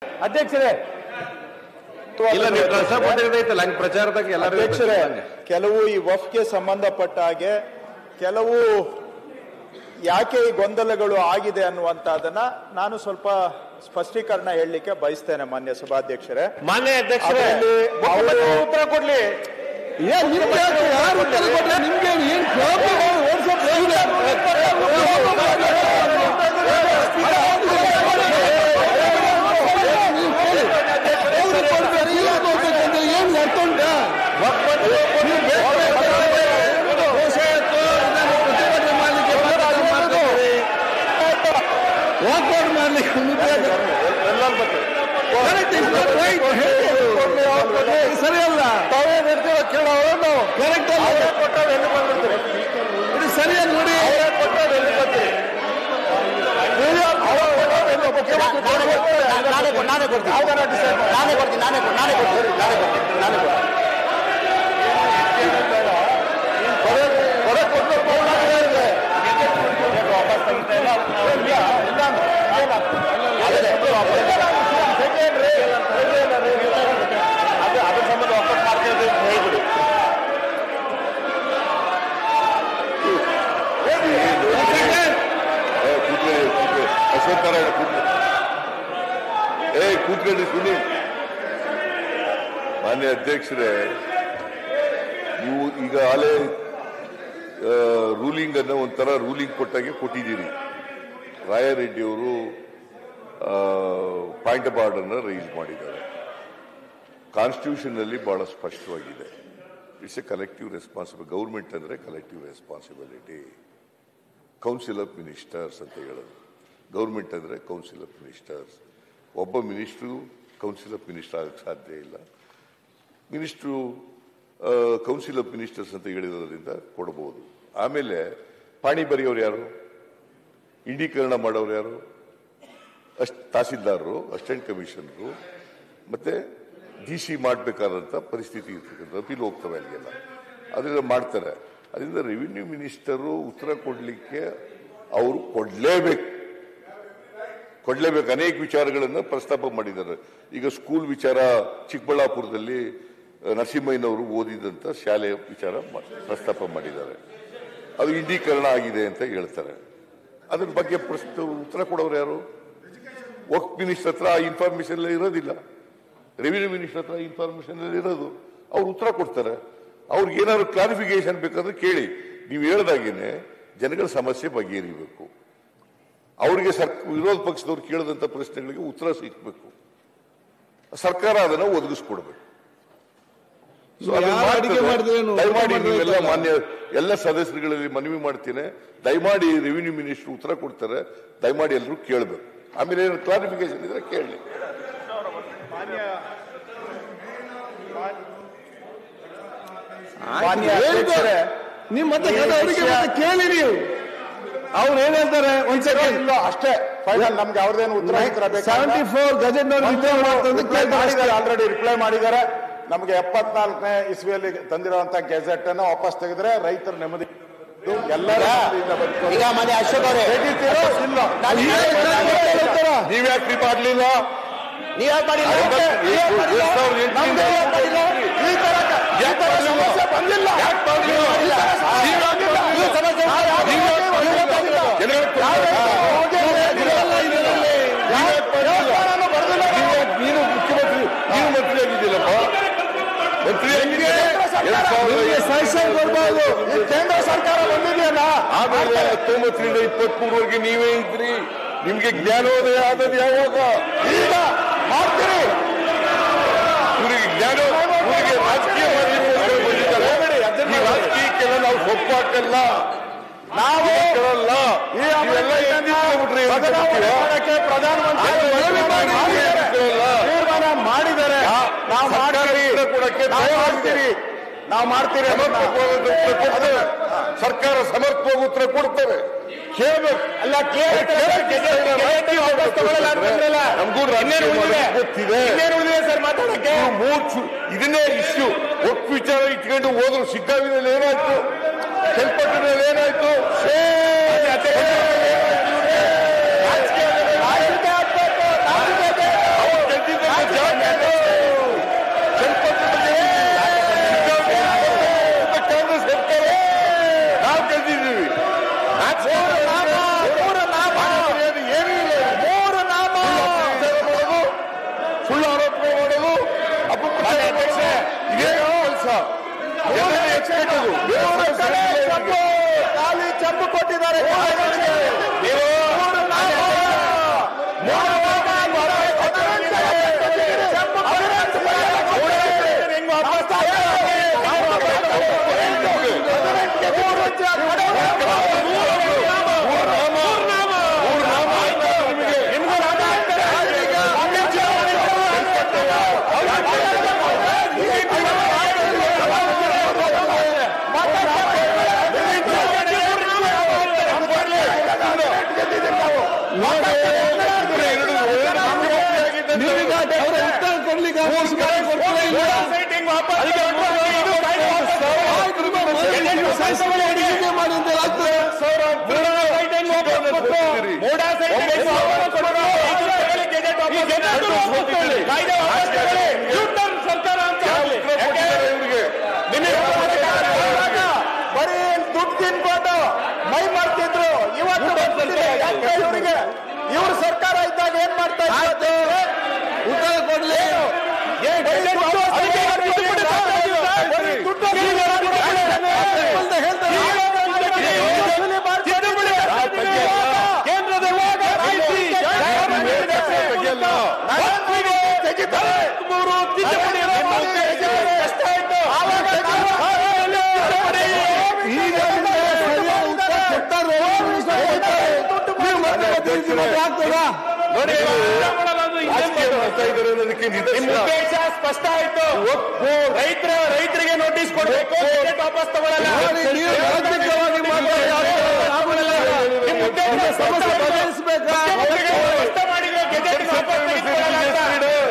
ಅಧ್ಯಕ್ಷರೇ, ಪ್ರಚಾರದಾಗ ಅಧ್ಯಕ್ಷರೇ, ಕೆಲವು ಈ ವಫ್ಗೆ ಸಂಬಂಧಪಟ್ಟ ಹಾಗೆ ಕೆಲವು ಯಾಕೆ ಈ ಗೊಂದಲಗಳು ಆಗಿದೆ ಅನ್ನುವಂಥದ್ದನ್ನ ನಾನು ಸ್ವಲ್ಪ ಸ್ಪಷ್ಟೀಕರಣ ಹೇಳಲಿಕ್ಕೆ ಬಯಸ್ತೇನೆ. ಮಾನ್ಯ ಸಭಾಧ್ಯಕ್ಷರೇ, ಮಾನ್ಯ ಅಧ್ಯಕ್ಷರೇ, ಉತ್ತರ ಕೊಡ್ಲಿ. ಸರಿಯಲ್ಲ, ಸರಿಯಾಗಿ ನೋಡಿ. ನಾನೇ ಅದ್ರ ಸಂಬಂಧ ವಾಪಸ್ ಮಾಡ್ತೀವಿ ಹೇಳ್ಬಿಡಿ. ಕೂತ್ಕೊಳ್ಳಿ ಸುನಿ. ಮಾನ್ಯ ಅಧ್ಯಕ್ಷರೇ, ನೀವು ಈಗಾಗಲೇ ರೂಲಿಂಗ್ ಅನ್ನ ಒಂಥರ ರೂಲಿಂಗ್ ಕೊಟ್ಟಾಗೆ ಕೊಟ್ಟಿದ್ದೀರಿ. ರಾಯಾರೆಡ್ಡಿ ಅವರು ಪಾಯಿಂಟ್ ಆಫ್ ಆರ್ಡರ್ ಅನ್ನ ರೈಸ್ ಮಾಡಿದ್ದಾರೆ. ಕಾನ್ಸ್ಟಿಟ್ಯೂಷನ್ ನಲ್ಲಿ ಬಹಳ ಸ್ಪಷ್ಟವಾಗಿದೆ. It's a collective responsibility. Government ಅಂದ್ರೆ collective responsibility. Council of ministers ಅಂತ ಹೇಳೋದು. ಗೌರ್ಮೆಂಟ್ ಅಂದ್ರೆ ಕೌನ್ಸಿಲ್ ಆಫ್ ಮಿನಿಸ್ಟರ್ಸ್. ಒಬ್ಬ ಮಿನಿಸ್ಟ್ರು ಕೌನ್ಸಿಲ್ ಆಫ್ ಮಿನಿಸ್ಟರ್ ಆಗಕ್ಕೆ ಸಾಧ್ಯ ಇಲ್ಲ. ಮಿನಿಸ್ಟ್ರು ಕೌನ್ಸಿಲ್ ಆಫ್ ಮಿನಿಸ್ಟರ್ಸ್ ಅಂತ ಹೇಳಿರೋದ್ರಿಂದ ಕೊಡಬಹುದು. ಆಮೇಲೆ ಪಾಣಿ ಬರೆಯೋರು ಯಾರು, ಇಂಡೀಕರಣ ಮಾಡೋರು ಯಾರು, ತಹಸೀಲ್ದಾರರು, ಅಸಿಸ್ಟೆಂಟ್ ಕಮಿಷನರು, ಮತ್ತೆ DC ಮಾಡಬೇಕಾದಂಥ ಪರಿಸ್ಥಿತಿ ಇರ್ತಕ್ಕಂಥ ಅಪೀಲ್ ಹೋಗ್ತವೆ ಅಲ್ಲಿಗೆಲ್ಲ. ಅದರಿಂದ ಮಾಡ್ತಾರೆ. ಅದರಿಂದ ರೆವಿನ್ಯೂ ಮಿನಿಸ್ಟರು ಉತ್ತರ ಕೊಡಲಿಕ್ಕೆ ಅವರು ಕೊಡಲೇಬೇಕು. ಅನೇಕ ವಿಚಾರಗಳನ್ನು ಪ್ರಸ್ತಾಪ ಮಾಡಿದ್ದಾರೆ. ಈಗ ಸ್ಕೂಲ್ ವಿಚಾರ ಚಿಕ್ಕಬಳ್ಳಾಪುರದಲ್ಲಿ ನರಸಿಂಹಯ್ಯನವರು ಓದಿದಂಥ ಶಾಲೆಯ ವಿಚಾರ ಪ್ರಸ್ತಾಪ ಮಾಡಿದ್ದಾರೆ. ಅದು ಇಂಡೀಕರಣ ಆಗಿದೆ ಅಂತ ಹೇಳ್ತಾರೆ. ಅದ್ರ ಬಗ್ಗೆ ಉತ್ತರ ಕೊಡೋರು ಯಾರು? ವಕ್ಫ್ ಮಿನಿಸ್ಟರ್ ಹತ್ರ ಆ ಇನ್ಫಾರ್ಮೇಶನ್ ಇರೋದಿಲ್ಲ. ರೆವಿನ್ಯೂ ಮಿನಿಸ್ಟರ್ ಹತ್ರ ಇನ್ಫಾರ್ಮೇಶನ್ ಇರೋದು. ಅವ್ರು ಉತ್ತರ ಕೊಡ್ತಾರೆ. ಅವ್ರಿಗೆ ಏನಾದ್ರು ಕ್ಲಾರಿಫಿಕೇಶನ್ ಬೇಕಾದ್ರೆ ಕೇಳಿ. ನೀವು ಹೇಳ್ದಾಗೇನೆ ಜನಗಳ ಸಮಸ್ಯೆ ಬಗೆಹರಿಬೇಕು. ಅವರಿಗೆ ವಿರೋಧ ಪಕ್ಷದವ್ರು ಕೇಳಿದಂತ ಪ್ರಶ್ನೆಗಳಿಗೆ ಉತ್ತರ ಸಿಗಬೇಕು. ಸರ್ಕಾರ ಅದನ್ನು ಒದಗಿಸ್ಕೊಡ್ಬೇಕು. ದಯಮಾಡಿ ನೀವೆಲ್ಲ ಮಾನ್ಯ ಎಲ್ಲ ಸದಸ್ಯರುಗಳಲ್ಲಿ ಮನವಿ ಮಾಡ್ತೇನೆ. ದಯಮಾಡಿ ರೆವಿನ್ಯೂ ಮಿನಿಸ್ಟರ್ ಉತ್ತರ ಕೊಡ್ತಾರೆ. ದಯಮಾಡಿ ಎಲ್ಲರೂ ಕೇಳಬೇಕು. ಆಮೇಲೆ ಏನಾದ್ರು ಕ್ಲಾರಿಫಿಕೇಶನ್ ಇದ್ರೆ ಕೇಳಲಿ. ನಿಮ್ಮ ಕೇಳಿ ನೀವು ಅವ್ರು ಏನ್ ಹೇಳ್ತಾರೆ. ಒಂದ್ ಸೆಕೆಂಡ್ ಇಲ್ಲ ಅಷ್ಟೇ ಫೈನಲ್. ನಮ್ಗೆ ಅವ್ರದ್ದೇನು ಉತ್ತರ 74 ಗಜೆಟ್ ಆಲ್ರೆಡಿ ರಿಪ್ಲೈ ಮಾಡಿದ್ದಾರೆ. ನಮಗೆ 74ನೇ ಇಸ್ವಿಯಲ್ಲಿ ತಂದಿರುವಂತ ಗೆಜೆಟ್ ಅನ್ನು ವಾಪಸ್ ತೆಗೆದ್ರೆ ರೈತರ ನೆಮ್ಮದಿ ಎಲ್ಲರ ಅಶೋಕ್ ಅವರೇ ನೀವ್ಯಾಕೆ ಮಾಡಲಿಲ್ಲ? ನೀನು ಮುಖ್ಯಮಂತ್ರಿ, ನೀನು ಮಂತ್ರಿ ಆಗಿದ್ದಿಲ್ಲಪ್ಪ. ಮಂತ್ರಿ ಕೇಂದ್ರ ಸರ್ಕಾರ ಬಂದಿದೆಯಲ್ಲ. ಆಮೇಲೆ 19ರಿಂದ 23ವರೆಗೆ ನೀವೇ ಇದ್ರಿ. ನಿಮ್ಗೆ ಜ್ಞಾನೋದಯ ಆದದ್ದು ಯಾವಾಗ? ಈಗ ಮಾಡ್ತೀರಿ. ಇವರಿಗೆ ಇವರಿಗೆ ರಾಜಕೀಯ ಬಂದಿದ್ದಾರೆ. ಈ ರಾಜಕೀಯಕ್ಕೆಲ್ಲ ನಾವು ಒಪ್ಪಾಕಲ್ಲ, ನಾವು ಪ್ರಧಾನಮಂತ್ರಿ ತೀರ್ಮಾನ ಮಾಡಿದ್ದಾರೆ. ನಾವು ಮಾಡ್ತೀರಿ. ಸರ್ಕಾರ ಸಮರ್ಪಕ ಉತ್ತರ ಕೊಡ್ತೇವೆ. ಕೇಳಬೇಕು. ಅಲ್ಲ ನಮಗೂ ಗೊತ್ತಿದೆ ಸರ್ ಮಾತಾಡಕ್ಕೆ. ಇದನ್ನೇ ಇಶ್ಯೂ ಒಟ್ಟು ವಿಚಾರ ಇಟ್ಕೊಂಡು ಹೋದ್ರು. ಸಿಗ್ಗಾವಿನಲ್ಲಿ ಏನಾಯ್ತು, ಕೆಲ್ಪಟ್ಟಿನಲ್ಲಿ ಏನಾಯ್ತು, ಉತ್ತರ ಕೊಡ್ಲಿಕ್ಕೆ ಬರೀ ದುಡ್ಡು ತಿನ್ಕೊಂಡು ಮೈ ಮಾಡ್ತಿದ್ರು. ಇವತ್ತು ಇವರಿಗೆ ಇವ್ರ ಸರ್ಕಾರ ಇದ್ದಾಗ ಏನ್ ಮಾಡ್ತಾ ಇದ್ದಾರೆ? ಉತ್ತರ ಕೊಡ್ಲಿ. ಉದ್ದೇಶ ಸ್ಪಷ್ಟ ಆಯ್ತು. ರೈತರಿಗೆ ನೋಟಿಸ್ ಕೊಡಬೇಕು, ವಾಪಸ್ ತಗೊಳ್ಳಲ್ಲ.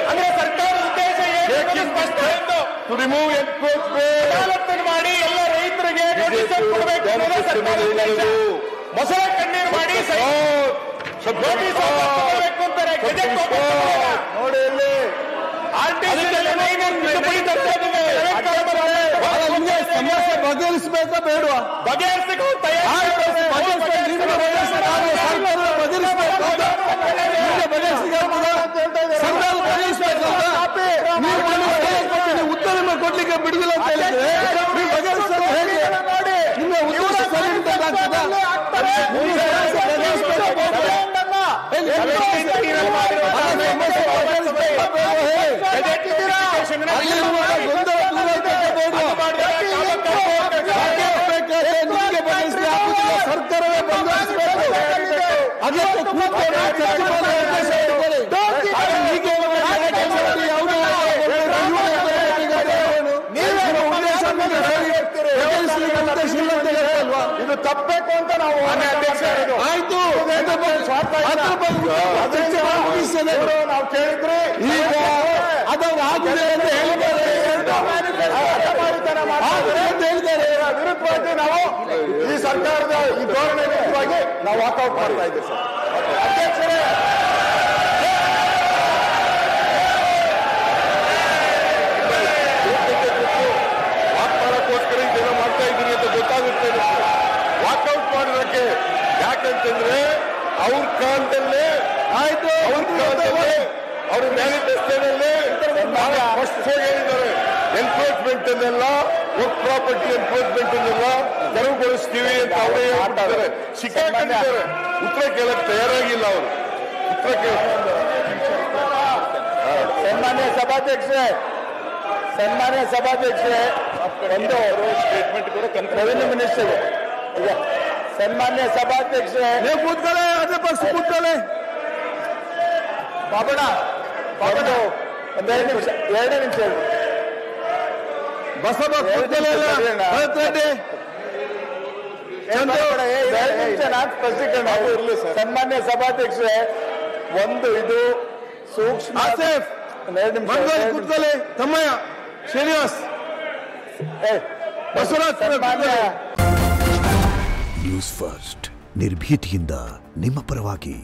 ಅಂದ್ರೆ ಸರ್ಕಾರದ ಉದ್ದೇಶ ಏನು ಸ್ಪಷ್ಟ ಆಯ್ತು. ಮಾಡಿ ಎಲ್ಲ ರೈತರಿಗೆ ನೋಟಿಸ್ ಕೊಡಬೇಕು ಅನ್ನೋದೇ ಸರ್ಕಾರದ ಉದ್ದೇಶ. ಮೊಸಳೆ ಕಣ್ಣೀರು ಮಾಡಿ ನೋಟಿಸ್ ಕೊಡಬೇಕು ಅಂತಾರೆ. ಗೆಜೆಟ್ ನೋಡಿ ಇಲ್ಲಿ ಸಮಸ್ಯೆ ಬಗೆಹರಿಸಬೇಕಾ ಬೇಡವಾ? ಬಗೆಹರಿಸಬೇಕು ಉತ್ತರ ಕೊಡ್ಲಿಕ್ಕೆ ಬಿಡುದಿಲ್ಲ ಅಂತ ಹೇಳಿದ್ರೆ ನೀವು ಬಗೆಹರಿಸಲು ಹೇಗೆ? ನಿಮ್ಮ ಉದ್ದೇಶ ಸರಿ ಸರ್ಕಾರವೇ ಬದಲಾಯಿಸಬೇಕು. ಅದಕ್ಕೆ ಇದು ತಪ್ಪಬೇಕು ಅಂತ ನಾವು ಆಯ್ತು ನಾವು ಕೇಳಿದ್ರೆ ಈಗ ಅದನ್ನು ಆಗಿದೆ ಅಂತ ಹೇಳಿದ್ದಾರೆ. ವಿರುದ್ಧವಾಗಿ ನಾವು ಈ ಸರ್ಕಾರದ ಈ ಧೋರಣೆ ವಿರುದ್ಧವಾಗಿ ನಾವು ವಾಕೌಟ್ ಮಾಡ್ತಾ ಇದ್ದೀವಿ ಸರ್. ಅಧ್ಯಕ್ಷರೇ, ವಾಕ್ಮಾಡಕ್ಕೋಸ್ಕರ ಇದೆಲ್ಲ ಮಾಡ್ತಾ ಇದ್ದೀರಿ ಅಂತ ಗೊತ್ತಾಗುತ್ತೆ. ವಾಕೌಟ್ ಮಾಡೋದಕ್ಕೆ ಯಾಕಂತಂದ್ರೆ ಅವ್ರ ಕಾಲದಲ್ಲೇ ಆಯ್ತು ಅವ್ರ ಮ್ಯಾನಿಫೆಸ್ಟೋದಲ್ಲಿ ಫಸ್ಟ್ ಹೇಳಿದ್ದಾರೆ, ಎನ್ಕ್ರೋಚ್ಮೆಂಟ್ ಅನ್ನೆಲ್ಲ ವರ್ಕ್ ಪ್ರಾಪರ್ಟಿ ಎನ್ಕ್ರೋಚ್ಮೆಂಟ್ ಅನ್ನೆಲ್ಲ ತೆರವುಗೊಳಿಸ್ತೀವಿ ಅಂತ ಅವರೇ ಹೇಳ್ತಾರೆ. ಸಿಕ್ಕಾಕೊಂಡಿದ್ದಾರೆ. ಉತ್ತರ ಕೇಳಕ್ ತಯಾರಾಗಿಲ್ಲ ಅವರು. ಉತ್ತರ ಕೇಳ ಸನ್ಮಾನ್ಯ ಸಭಾಧ್ಯಕ್ಷರೇ ಒಂದು ಸ್ಟೇಟ್ಮೆಂಟ್ ಕೂಡ ರೆವಿನ್ಯೂ ಮಿನಿಸ್ಟರ್ ಸನ್ಮಾನ್ಯ ಸಭಾಧ್ಯಕ್ಷರೇ ನೀವು ಕೂತ್ಕೊಳ್ಳಿ, ಅದ್ರ ಪಕ್ಷ ಕೂತ್ಕೊಳ್ಳಿ. ಬಾಬಣ್ಣ ಒಂದು 2 ನಿಮಿಷ ಬಸಪ್ಪ ಕೂತ್ಕೊಳ್ಳಿ. ಸ್ಪಷ್ಟೀಕರಣ ಇರಲಿ ಸರ್. ಸನ್ಮಾನ್ಯ ಸಭಾಧ್ಯಕ್ಷರೇ, ಒಂದು ಇದು ಸೂಕ್ಷ್ಮ ಕೂತ್ಕೊಳ್ಳಿ. ತಮ್ಮಯ್ಯ, ಶ್ರೀನಿವಾಸ್, ಬಸವರಾಜ್. ನ್ಯೂಸ್ ಫಸ್ಟ್ ನಿರ್ಭೀತಿಯಿಂದ ನಿಮ್ಮ ಪರವಾಗಿ.